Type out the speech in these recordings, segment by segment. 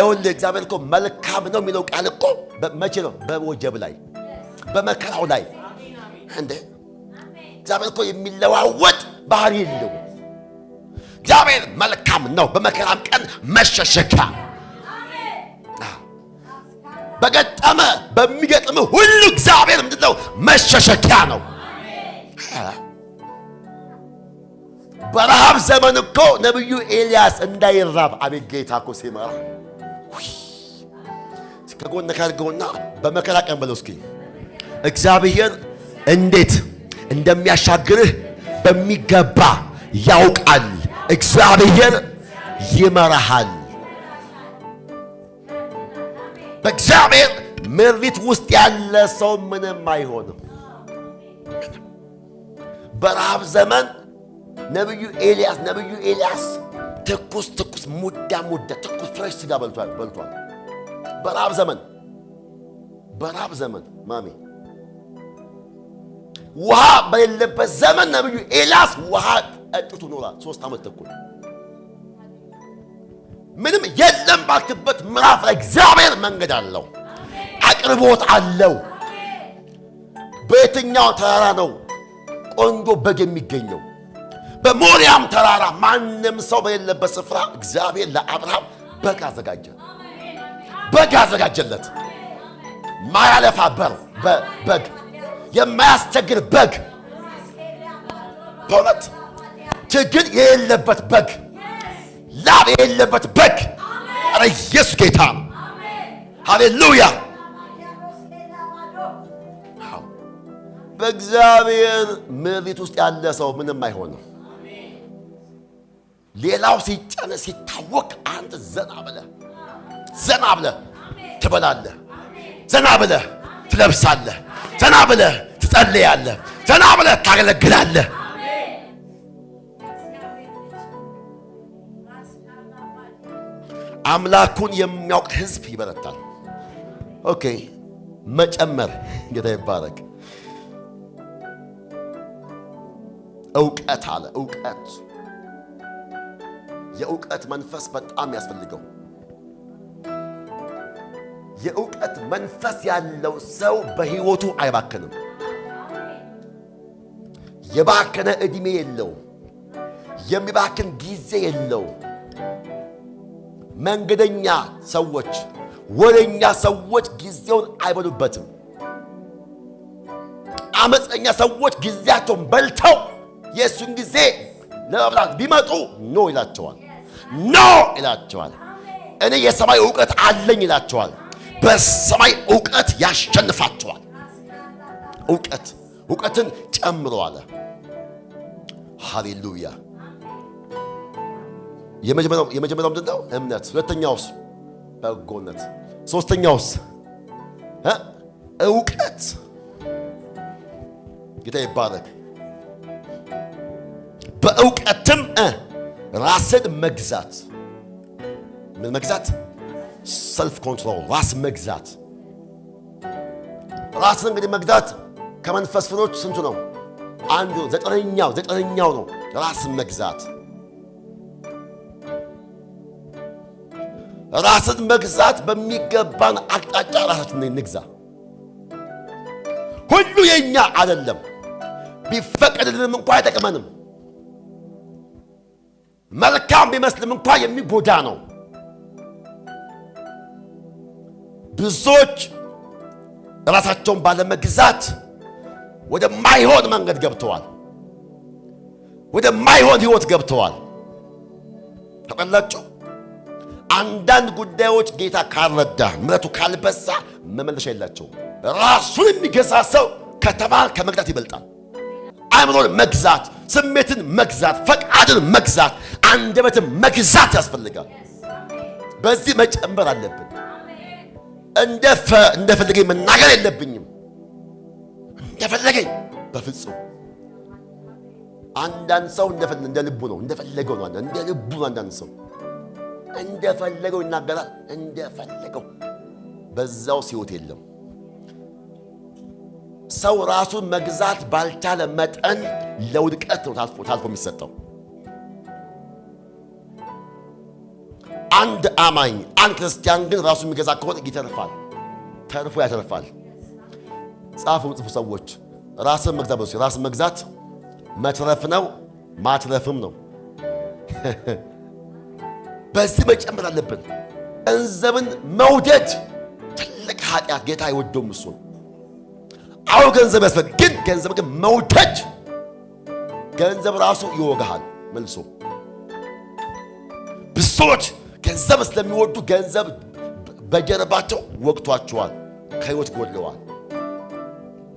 ይሁን እግዚአብሔር እኮ መልካም ነው የሚለው ቃል እኮ መቼ ነው? በወጀብ ላይ በመከራው ላይ እንዴ እግዚአብሔር እኮ የሚለዋወጥ ባህሪ የለው። እግዚአብሔር መልካም ነው በመከራም ቀን መሸሸጊያ። በገጠመ በሚገጥም ሁሉ እግዚአብሔር ምንድነው? መሸሸጊያ ነው። በረሃብ ዘመን እኮ ነብዩ ኤልያስ እንዳይራብ አቤት ጌታ እኮ ሲመራ ከጎን ካርገውና በመከራ ቀን በለው እስኪ እግዚአብሔር እንዴት እንደሚያሻግርህ በሚገባ ያውቃል። እግዚአብሔር ይመራሃል። በእግዚአብሔር ምሪት ውስጥ ያለ ሰው ምንም አይሆንም። በረሃብ ዘመን ነብዩ ኤልያስ ትኩስ ሙዳ ትኩስ ፍሬሽ ስጋ በልቷል። በረሃብ ዘመን ማሚ ውሃ በሌለበት ዘመን ነብዩ ኤልያስ ውሃ ጠጥቶ ኖሯል 3 ዓመት ተኩል። ምንም የለም ባልክበት ምዕራፍ ላይ እግዚአብሔር መንገድ አለው፣ አቅርቦት አለው። በየትኛው ተራራ ነው ቆንጆ በግ የሚገኘው? በሞሪያም ተራራ ማንም ሰው በሌለበት ስፍራ እግዚአብሔር ለአብርሃም በግ አዘጋጀለት። ማያለፋ በግ የማያስቸግር በግ፣ በእውነት ችግር የሌለበት በግ፣ ላብ የሌለበት በግ። ኧረ ኢየሱስ ጌታ ነው። ሃሌሉያ። በእግዚአብሔር ምሪት ውስጥ ያለ ሰው ምንም አይሆንም። ሌላው ሲጨነ ሲታወቅ አንተ ዘና ብለህ ትበላለህ፣ ዘና ብለህ ትለብሳለህ፣ ዘና ብለህ ትጸልያለህ፣ ዘና ብለህ ታገለግላለህ። አምላኩን የሚያውቅ ሕዝብ ይበረታል። ኦኬ መጨመር ጌታ ይባረክ። ዕውቀት አለ። የዕውቀት መንፈስ በጣም ያስፈልገው። የዕውቀት መንፈስ ያለው ሰው በሕይወቱ አይባክንም። የባከነ ዕድሜ የለው፣ የሚባክን ጊዜ የለው። መንገደኛ ሰዎች፣ ወሬኛ ሰዎች ጊዜውን አይበሉበትም። አመፀኛ ሰዎች ጊዜያቸውን በልተው የእሱን ጊዜ ለመብላት ቢመጡ ኖ ይላቸዋል። እኔ የሰማይ ዕውቀት አለኝ ይላቸዋል። በሰማይ ዕውቀት ያሸንፋቸዋል። ዕውቀትን ጨምሮ አለ። ሃሌሉያ። የመጀመሪያው ምንድን ነው? እምነት። ሁለተኛውስ? በጎነት። ሶስተኛውስ? ዕውቀት። ጌታ ይባረክ። በዕውቀትም ራስን መግዛት። ምን መግዛት? ሰልፍ ኮንትሮል፣ ራስ መግዛት። ራስን እንግዲህ መግዛት ከመንፈስ ፍሬዎች ስንቱ ነው? አንዱ ዘጠነኛው ነው። ራስን መግዛት። ራስን መግዛት በሚገባን አቅጣጫ ራሳችንን እንግዛ። ሁሉ የኛ አይደለም፣ ቢፈቀድልንም እንኳን አይጠቅመንም። መልካም ቢመስልም እንኳን የሚጎዳ ነው። ብዙዎች ራሳቸውን ባለመግዛት ወደማይሆን መንገድ ገብተዋል፣ ወደማይሆን ሕይወት ገብተዋል። ተቀላችሁ። አንዳንድ ጉዳዮች ጌታ ካልረዳ ምሕረቱ ካልበዛ መመለሻ የላቸውም። ራሱን የሚገዛ ሰው ከተማን ከመግዛት ይበልጣል። አእምሮን መግዛት፣ ስሜትን መግዛት፣ ፈቃድን መግዛት፣ አንደበትን መግዛት ያስፈልጋል። በዚህ መጨመር አለብን። እንደፈለገኝ መናገር የለብኝም። እንደፈለገኝ በፍጹም። አንዳንድ ሰው እንደ ልቡ ነው፣ እንደፈለገው ነው። እንደ ልቡ ነው። አንዳንድ ሰው እንደፈለገው ይናገራል፣ እንደፈለገው። በዛው ሕይወት የለም። ሰው ራሱን መግዛት ባልቻለ መጠን ለውድቀት ነው ታልፎ የሚሰጠው። አንድ አማኝ አንድ ክርስቲያን ግን ራሱን የሚገዛ ከሆነ ይተርፋል፣ ተርፎ ያተርፋል። ጻፉ ሰዎች ራስን መግዛት ነው። ራስን መግዛት መትረፍ ነው፣ ማትረፍም ነው። በዚህ መጨመር አለብን። ገንዘብን መውደድ ትልቅ ኃጢአት፣ ጌታ አይወደውም እሱ። አዎ ገንዘብ ያስፈልጋል፣ ግን ገንዘብ ግን መውደድ ገንዘብ ራሱ ይወጋሃል መልሶ። ብዙዎች ገንዘብ ስለሚወዱ ገንዘብ በጀርባቸው ወቅቷቸዋል፣ ከህይወት ጎድለዋል።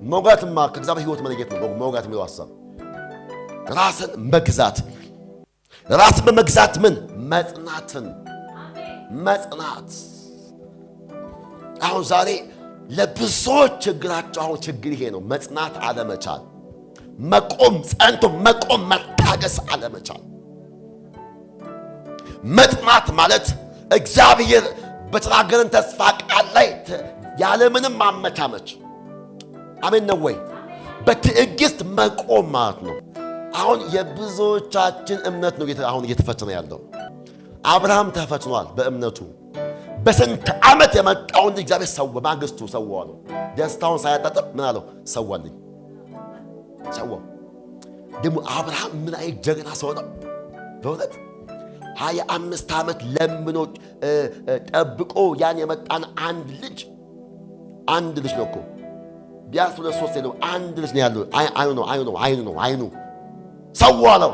መውጋትማ ከእግዚአብሔር ህይወት መለየት ነው። መውጋት የሚለው ሐሳብ ራስን መግዛት፣ ራስን በመግዛት ምን መጽናትን፣ መጽናት። አሁን ዛሬ ለብዙዎች ችግራቸው አሁን ችግር ይሄ ነው፣ መጽናት አለመቻል፣ መቆም፣ ጸንቶ መቆም፣ መታገስ አለመቻል። መጽናት ማለት እግዚአብሔር በተናገረን ተስፋ ቃል ላይ ያለምንም ማመቻመች፣ አሜን ነው ወይ? በትዕግስት መቆም ማለት ነው። አሁን የብዙዎቻችን እምነት ነው አሁን እየተፈተነ ያለው። አብርሃም ተፈትኗል በእምነቱ። በስንት ዓመት የመጣውን እግዚአብሔር ሰው በማግስቱ ሰዋው ነው። ደስታውን ሳያጣጥም ምን አለው? ሰዋልኝ፣ ሰዋው። ደግሞ አብርሃም ምን አይነት ጀግና ሰው ነው በእውነት። 25 ዓመት ለምኖ ጠብቆ ያን የመጣን አንድ ልጅ ነው እኮ ቢያንስ 2-3 ነው። አንድ ልጅ ነው ያለው። አይኑ ሰዋለው።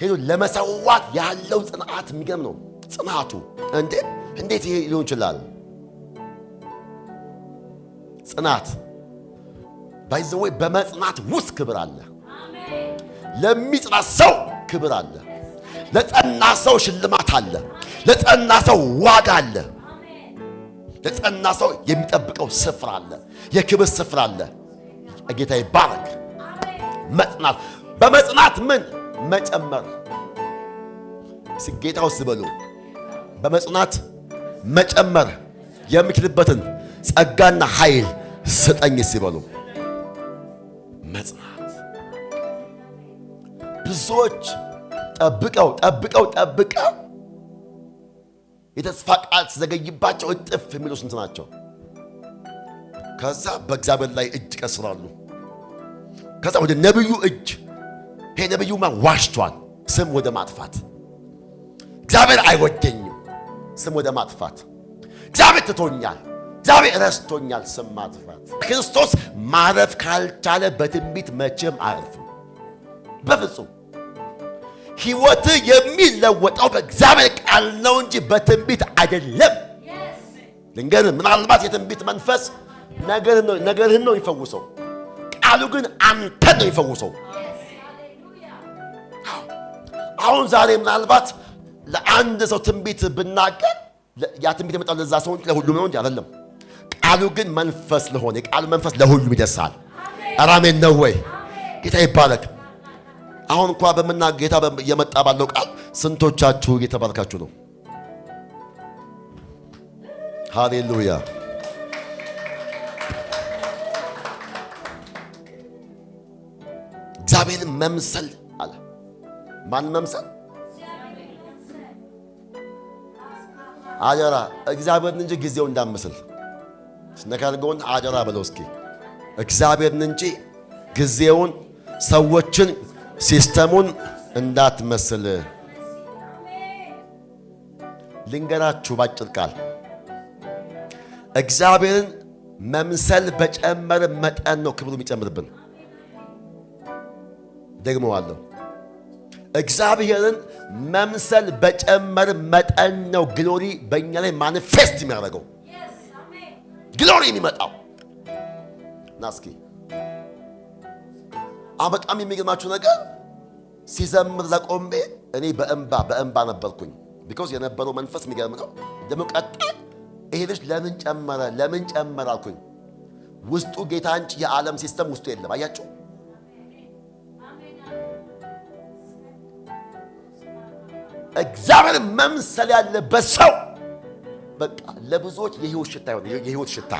ሄዶ ለመሰዋት ያለው ጽናት የሚገርም ነው። ጽናቱ እንዴት ይሄ ሊሆን ይችላል? ጽናት ባይዘወይ በመጽናት ውስጥ ክብር አለ። ለሚጽናት ሰው ክብር አለ። ለጸና ሰው ሽልማት አለ። ለጸና ሰው ዋጋ አለ። ለጸና ሰው የሚጠብቀው ስፍራ አለ። የክብር ስፍራ አለ። ጌታ ይባረክ። መጽናት፣ በመጽናት ምን መጨመር። ጌታው ስበሉ በመጽናት መጨመር የምችልበትን ጸጋና ኃይል ስጠኝ ሲበሉ መጽናት። ብዙዎች ጠብቀው የተስፋ ቃል ሲዘገይባቸው እጥፍ የሚሉ ስንት ናቸው? ከዛ በእግዚአብሔር ላይ እጅ ቀስራሉ። ከዛ ወደ ነብዩ እጅ፣ ይሄ ነብዩማ ዋሽቷል፣ ስም ወደ ማጥፋት። እግዚአብሔር አይወደኝም፣ ስም ወደ ማጥፋት። እግዚአብሔር ትቶኛል፣ እግዚአብሔር ረስቶኛል፣ ስም ማጥፋት። ክርስቶስ ማረፍ ካልቻለ በትንቢት መቼም አያርፍም በፍጹም። ሕይወት የሚለወጠው በእግዚአብሔር ቃል ነው እንጂ በትንቢት አይደለም። ልንገርህ፣ ምናልባት የትንቢት መንፈስ ነገርህን ነው ይፈውሰው፣ ቃሉ ግን አንተን ነው ይፈውሰው። አሁን ዛሬ ምናልባት ለአንድ ሰው ትንቢት ብናገር ያ ትንቢት የመጣው ለዛ ሰው እንጂ ለሁሉም ነው እንጂ አይደለም። ቃሉ ግን መንፈስ ለሆነ የቃሉ መንፈስ ለሁሉም ይደርሳል። አሜን ነው ወይ? ጌታ ይባረክ። አሁን እንኳን ጌታ እየመጣ ባለው ቃል ስንቶቻችሁ እየተባረካችሁ ነው? ሃሌሉያ። እግዚአብሔርን መምሰል አለ። ማን መምሰል? አጀራ እግዚአብሔርን እንጂ ጊዜው እንዳመስል ስነካልገውን አጀራ በለው እስኪ። እግዚአብሔርን እንጂ ጊዜውን፣ ሰዎችን፣ ሲስተሙን እንዳትመስል። ልንገራችሁ ባጭር ቃል እግዚአብሔርን መምሰል በጨመረ መጠን ነው ክብሩ የሚጨምርብን። ደግመዋለሁ። እግዚአብሔርን መምሰል በጨመረ መጠን ነው ግሎሪ በእኛ ላይ ማኒፌስት የሚያደርገው፣ ግሎሪ የሚመጣው። ናስኪ በጣም የሚገርማችሁ ነገር ሲዘምር ዘቆሜ እኔ በእንባ ነበርኩኝ። ቢኮዝ የነበረው መንፈስ የሚገርም ነው። ደግሞ ቀጣይ ይሄ ልጅ ለምን ጨመረ አልኩኝ። ውስጡ ጌታ እንጂ የዓለም ሲስተም ውስጡ የለም። አያችሁ፣ እግዚአብሔር መምሰል ያለበት ሰው በቃ ለብዙዎች የህይወት ሽታ ይሆናል። የህይወት ሽታ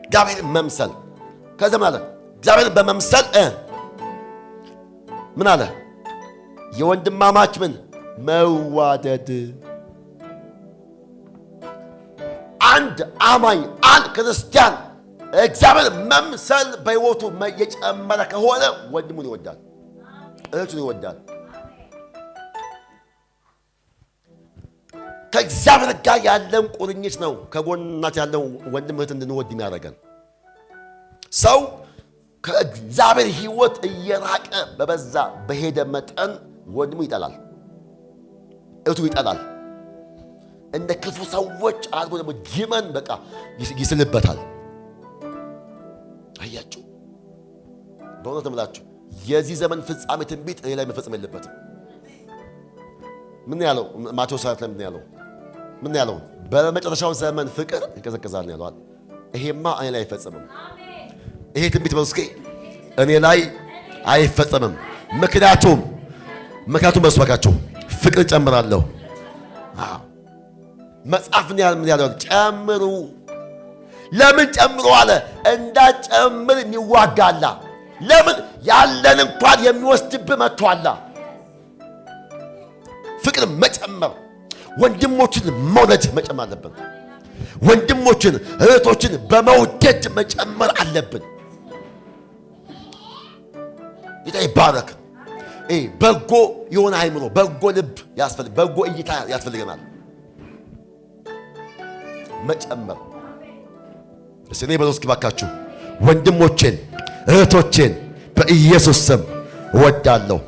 እግዚአብሔር መምሰል። ከዛ ማለት እግዚአብሔር በመምሰል ምን አለ? የወንድማማች ምን መዋደድ። አንድ አማኝ አንድ ክርስቲያን እግዚአብሔር መምሰል በሕይወቱ የጨመረ ከሆነ ወንድሙን ይወዳል፣ እህቱን ይወዳል። ከእግዚአብሔር ጋር ያለን ቁርኝት ነው ከጎናት ያለው ወንድም እህት እንድንወድ የሚያደርገን። ሰው ከእግዚአብሔር ሕይወት እየራቀ በበዛ በሄደ መጠን ወንድሙ ይጠላል፣ እህቱ ይጠላል። እንደ ክፉ ሰዎች አድርጎ ደግሞ ጊመን በቃ ይስልበታል። አያችሁ፣ በእውነት እምላችሁ የዚህ ዘመን ፍጻሜ ትንቢት እኔ ላይ መፈጸም የለበትም። ምን ያለው ማቴዎስ 7 ላይ ምን ያለው በመጨረሻው ዘመን ፍቅር ይቀዘቅዛል ነው ያለው። ይሄማ እኔ ላይ አይፈጸምም። ይሄ ትንቢት በውስጤ እኔ ላይ አይፈጸምም። ምክንያቱም በስባካቸው ፍቅር ጨምራለሁ። መጽሐፍ ምን ያለው ጨምሩ። ለምን ጨምሩ አለ? እንዳጨምር የሚዋጋላ። ለምን ያለን እንኳን የሚወስድብህ መጥቷላ። ፍቅር መጨመር፣ ወንድሞችን መውደድ መጨመር አለብን። ወንድሞችን እህቶችን በመውደድ መጨመር አለብን። ጌታ ይባረክ። በጎ የሆነ አይምሮ፣ በጎ ልብ ያስፈልግ፣ በጎ እይታ ያስፈልገናል። መጨመር እኔ በለው እስኪ ባካችሁ ወንድሞቼን እህቶቼን በኢየሱስ ስም እወዳለሁ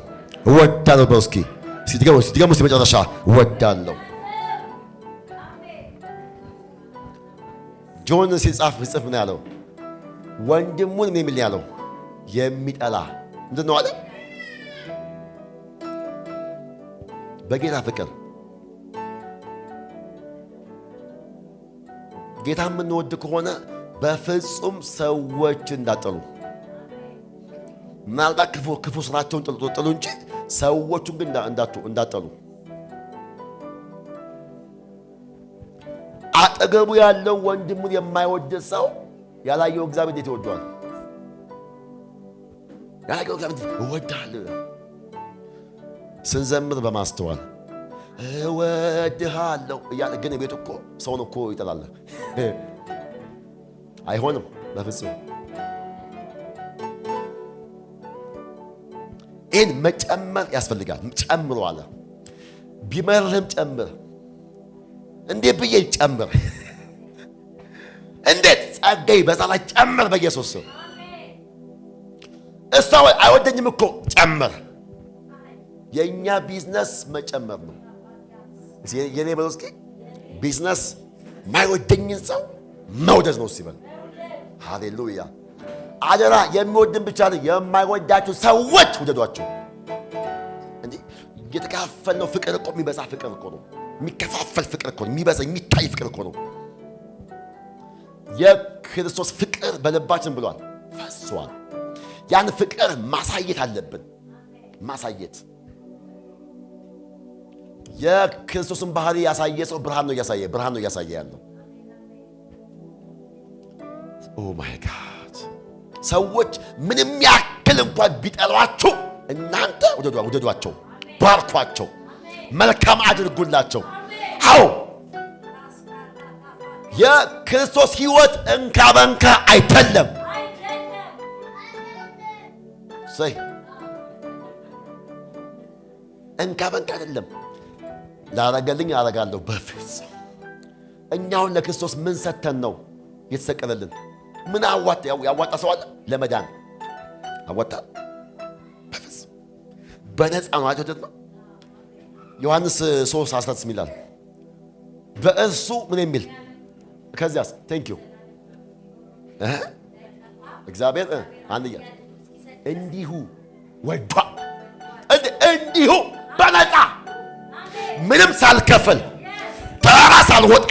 በለው እስኪ ሲድገሙ መጨረሻ እወዳለሁ። ጆን ሲጽፍ ምን ያለው? ወንድሙን ምን የሚል ያለው? የሚጠላ ምንድን ነው አለ? በጌታ ፍቅር ጌታ የምንወድ ከሆነ በፍጹም ሰዎች እንዳጠሉ። ምናልባት ክፉ ስራቸውን ጥሉ እንጂ ሰዎቹን ግን እንዳጠሉ። አጠገቡ ያለው ወንድሙን የማይወድ ሰው ያላየው እግዚአብሔር እንዴት ይወደዋል? ያላየው እግዚአብሔር እወድሃለሁ ስንዘምር በማስተዋል እወድሃለሁ እያለ ግን ቤት እኮ ሰውን እኮ ይጠላል። አይሆንም በፍጹም። ይህን መጨመር ያስፈልጋል። ጨምሮ አለ። ቢመርህም ጨምር። እንዴት ብዬ ጨምር? እንዴት ጸጋዬ በዛ ላይ ጨምር በኢየሱስ ስም። እሷ አይወደኝም እኮ ጨምር። የእኛ ቢዝነስ መጨመር ነው። የኔ በለው እስኪ ቢዝነስ ማይወደኝን ሰው መውደድ ነው ሲበል። ሃሌሉያ። አደራ የሚወድን ብቻ ነው የማይወዳችሁ ሰዎች ውደዷቸው። እንዴ የተካፈልነው ፍቅር እኮ የሚበዛ ፍቅር እኮ ነው። የሚከፋፈል ፍቅር እኮ ነው። የሚበዛ የሚታይ ፍቅር እኮ ነው። የክርስቶስ ፍቅር በልባችን ብሏል ፈሷል። ያን ፍቅር ማሳየት አለብን። ማሳየት የክርስቶስን ባህሪ ያሳየ ሰው ብርሃን ነው እያሳየ ያለው። ኦ ማይ ጋድ። ሰዎች ምንም ያክል እንኳን ቢጠሏችሁ እናንተ ውደዷቸው፣ ባርኳቸው፣ መልካም አድርጉላቸው። አዎ የክርስቶስ ሕይወት እንካ በንካ አይደለም። ሰይ እንካ በንካ አይደለም። ላረገልኝ አረጋለሁ በፍጹም። እኛውን ለክርስቶስ ምን ሰተን ነው የተሰቀለልን? ምን ያዋጣ ሰው አለ? ለመዳን አዋጣ በፍጹም። በነፃ ነው አይደል? ዮሐንስ 3:16 ይላል በእርሱ ምን የሚል ከዚያስ ቴንክ ዩ እግዚአብሔር አንያ እንዲሁ ወዷ እንዲሁ በነፃ ምንም ሳልከፍል ተራራ ሳልወጣ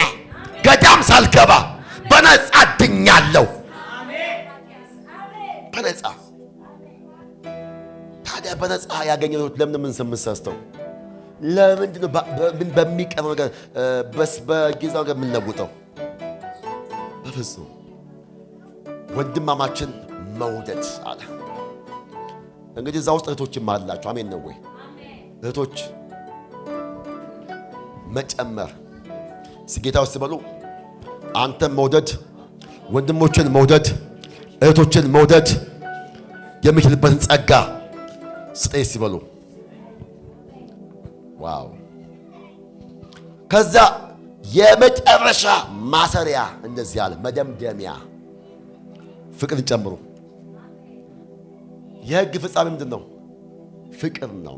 ገዳም ሳልገባ በነፃ ድኛለሁ። በነፃ ታዲያ በነፃ ያገኘነው ለምን ምን ስምሰስተው ለምንድን ነው በሚቀር ነገር በጊዜው ነገር የምንለውጠው? በፍጹም ወንድማማችን መውደድ አለ። እንግዲህ እዛ ውስጥ እህቶችም አላችሁ። አሜን ነው ወይ? እህቶች መጨመር ጌታ ውስጥ በሉ። አንተም መውደድ፣ ወንድሞችን መውደድ፣ እህቶችን መውደድ የሚችልበትን ጸጋ ስጠኝ ሲበሉ ዋው። ከዛ የመጨረሻ ማሰሪያ እንደዚህ አለ፣ መደምደሚያ ፍቅርን ጨምሩ። የሕግ ፍጻሜ ምንድን ነው? ፍቅር ነው።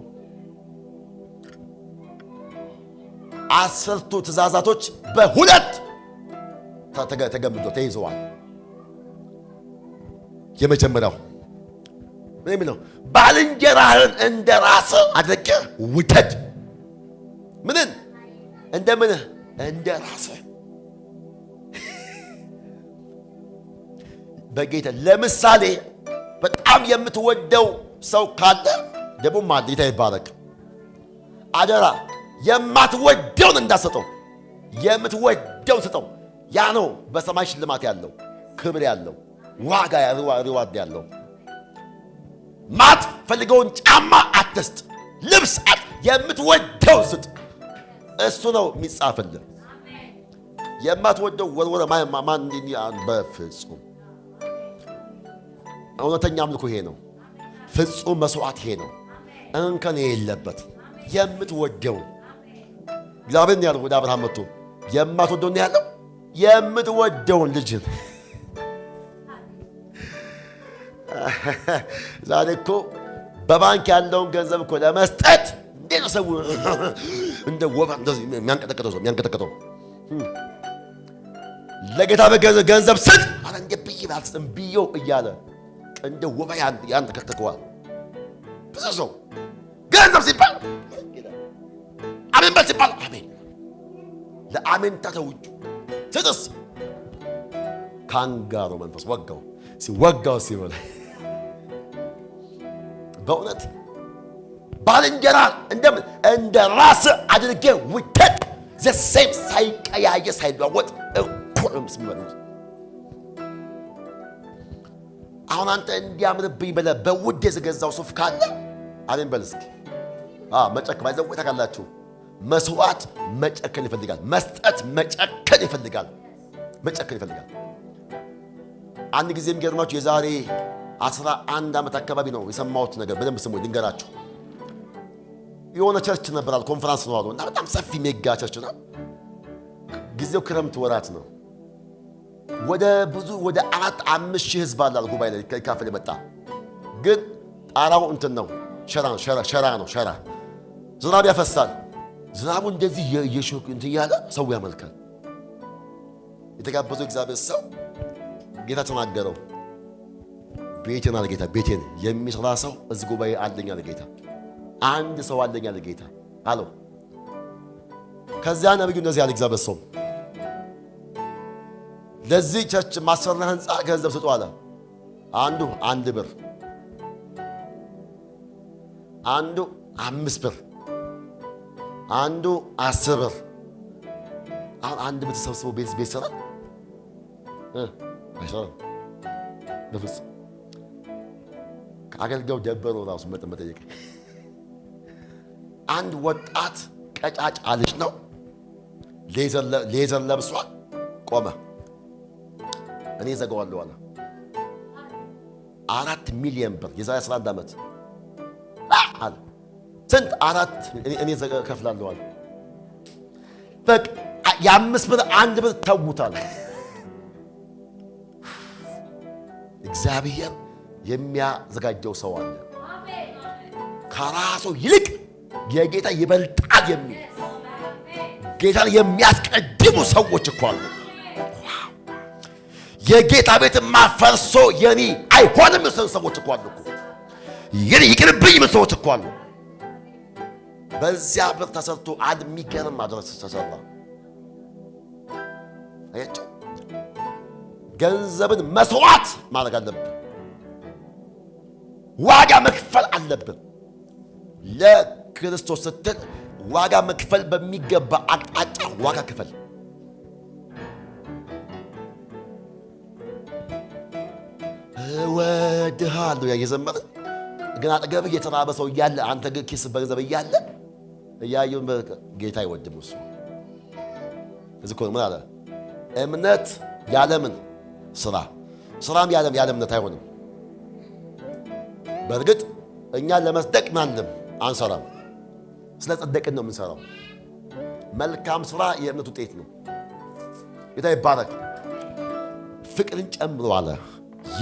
10ቱ ትእዛዛቶች በሁለት ተገምዶ ተይዘዋል። የመጀመሪያው ምን የሚለው? ባልንጀራህን እንደ ራስህ አድርገህ ውደድ። ምንን? እንደምንህ? እንደ ራስህ። በጌታ ለምሳሌ በጣም የምትወደው ሰው ካለ ደግሞ ማለት ጌታ ይባረክ። አደራ የማትወደውን እንዳሰጠው፣ የምትወደውን ስጠው። ያ ነው በሰማይ ሽልማት ያለው፣ ክብር ያለው፣ ዋጋ ሪዋርድ ያለው። ማትፈልገውን ጫማ አትስጥ፣ ልብስ የምትወደው ስጥ። እሱ ነው የሚጻፍልህ። የማትወደው ወርወረ ማን በፍጹም እውነተኛ አምልኮ ይሄ ነው። ፍጹም መስዋዕት ይሄ ነው። እንከን የሌለበት የምትወደው እግዚአብሔር ያለው ወደ አብርሃም መጥቶ የማትወደውን ያለው የምትወደውን ልጅን። ዛሬ እኮ በባንክ ያለውን ገንዘብ እኮ ለመስጠት እንዴት ነው ሰው እንደ ወባ እንደዚህ የሚያንቀጠቀጠው? ለጌታ በገንዘብ ስጥ አለ እንደ ብዬ ባልስጥም ብዬው እያለ እንደ ወባ ያን ተከተከዋል። ብዙ ሰው ገንዘብ ሲባል አሜን በል ሲባል አሜን ለአሜን ተተውጁ ስጥስ ካንጋሮ መንፈስ ወጋው ሲበላ በእውነት ባልንጀራ እንደ ራስ አድርጌ ውደድ። ዘሴም ሳይቀያየ ሳይለዋወጥ እኩልም ሲመሉት አሁን አንተ እንዲያምርብኝ ብለህ በውድ የገዛው ሱፍ ካለ አሜን በል እስኪ። መጨከን ባይዘው ታውቃላችሁ፣ መስዋዕት መጨከን ይፈልጋል። መስጠት መጨከን ይፈልጋል። አንድ ጊዜ የሚገርማችሁ የዛሬ 11 ዓመት አካባቢ ነው የሰማሁት ነገር። በደንብ ስሙ ልንገራችሁ። የሆነ ቸርች ነበራል፣ ኮንፈረንስ ነው አሉ እና በጣም ሰፊ ሜጋ ቸርች ነው። ጊዜው ክረምት ወራት ነው። ወደ 4-5 ሺህ ህዝብ አለ ጉባኤ ላይ ካፈለ መጣ። ግን ጣራው እንትን ነው ሸራ ነው። ዝናብ ያፈሳል። ዝናቡ እንደዚህ የሾክ እንትን ያለ ሰው ያመልካል። የተጋበዘው እግዚአብሔር ሰው ጌታ ተናገረው። ቤቴን አለ ጌታ፣ ቤቴን የሚሰራ ሰው እዚህ ጉባኤ አለኝ አለ ጌታ። አንድ ሰው አለኝ አለ ጌታ አለው። ከዚያ ነብዩ እንደዚህ ያለ እግዚአብሔር ሰው ለዚህ ቸርች ማሰሪያ ህንፃ ገንዘብ ስጡ አለ። አንዱ 1 ብር፣ አንዱ 5 ብር፣ አንዱ 10 ብር። አሁን አንድ ቤተሰብ ቤት ይሰራል? አይሰራም በፍጹም። ከአገልጋዩ ደበረው ራሱ መጠየቅ። አንድ ወጣት ቀጫጫ ልጅ ነው፣ ሌዘር ለብሷል። ቆመ። እኔ ዘጋዋለሁ አለ። 4 ሚሊዮን ብር የዛሬ 11 ዓመት አለ። ስንት? 4 እኔ ከፍላለሁ አለ። በቃ የ5 ብር 1 ብር ተውታል። እግዚአብሔር የሚያዘጋጀው ሰው አለ። ከራሱ ይልቅ የጌታ ይበልጣል የሚል ጌታን የሚያስቀድሙ ሰዎች እኮ አሉ። የጌታ ቤት ማፈርሶ የኔ አይሆንም የሚሉ ሰዎች እኮ አሉ። የኔ ይቅርብኝ የሚሉ ሰዎች እኮ አሉ። በዚያ ብር ተሰርቶ አንድ የሚገርም ማድረስ ተሰራ። አያችሁ፣ ገንዘብን መስዋዕት ማድረግ አለብን። ዋጋ መክፈል አለብን። ለክርስቶስ ስትል ዋጋ መክፈል በሚገባ አቅጣጫ ዋጋ ክፈል። እወድሃለሁ የዘመረ ግን አጠገብህ የተራበ ሰው እያለ አንተ ግን ኪስ በገንዘብ እያለ እያዩን ጌታ አይወድም እሱ። እዚህ እኮ ምን አለ? እምነት ያለምን ስራ፣ ስራም ያለ እምነት አይሆንም። በእርግጥ እኛ ለመስደቅ ማንም አንሰራም፣ ስለ ጸደቅን ነው የምንሰራው። መልካም ስራ የእምነት ውጤት ነው። ጌታ ይባረክ። ፍቅርን ጨምሮ አለ።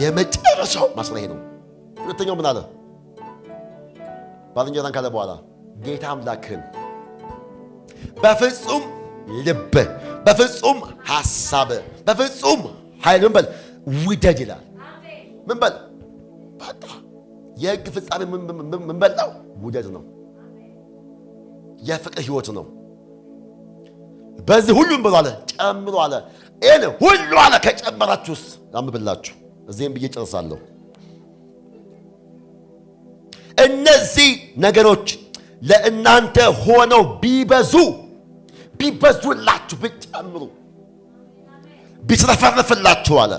የመጨረሻው ማስረሄ ነው። ሁለተኛው ምን አለ? ባልንጀራን ካለ በኋላ ጌታ አምላክህን በፍጹም ልብ፣ በፍጹም ሐሳብ፣ በፍጹም ኃይል ምን በል ውደድ ይላል። ምን በል በቃ የሕግ ፍጻሜ ምን በል ነው? ውደድ ነው። የፍቅር ሕይወት ነው። በዚህ ሁሉም ብሎ አለ ጨምሮ አለ። ይህን ሁሉ አለ ከጨመራችሁስ ላምብላችሁ። እዚህም ብዬ ጨርሳለሁ። እነዚህ ነገሮች ለእናንተ ሆነው ቢበዙላችሁ፣ ብትጨምሩ፣ ቢትረፈረፍላችሁ አለ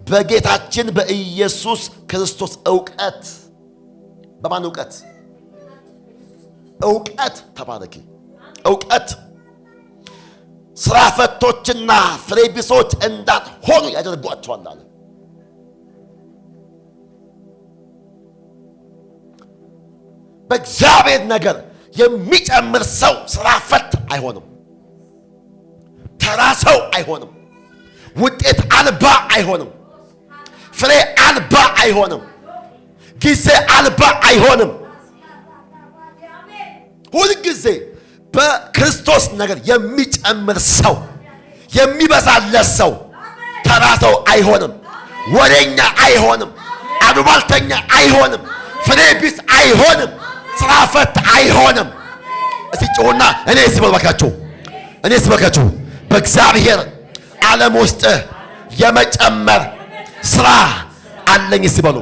በጌታችን በኢየሱስ ክርስቶስ ዕውቀት። በማን ዕውቀት? ዕውቀት ተባረኪ። ዕውቀት ስራ ፈቶችና ፍሬ ቢሶች እንዳትሆኑ ያደርጓቸዋል አለ። በእግዚአብሔር ነገር የሚጨምር ሰው ስራ ፈት አይሆንም። ተራ ሰው አይሆንም። ውጤት አልባ አይሆንም። ፍሬ አልባ አይሆንም። ጊዜ አልባ አይሆንም። ሁልጊዜ በክርስቶስ ነገር የሚጨምር ሰው፣ የሚበዛለት ሰው ተራ ሰው አይሆንም። ወሬኛ አይሆንም። አሉባልተኛ አይሆንም። ፍሬ ቢስ አይሆንም። ስራ ፈት አይሆንም። እስቲ ጮህና እኔ ስበካችሁ በእግዚአብሔር ዓለም ውስጥ የመጨመር ስራ አለኝ ሲበሉ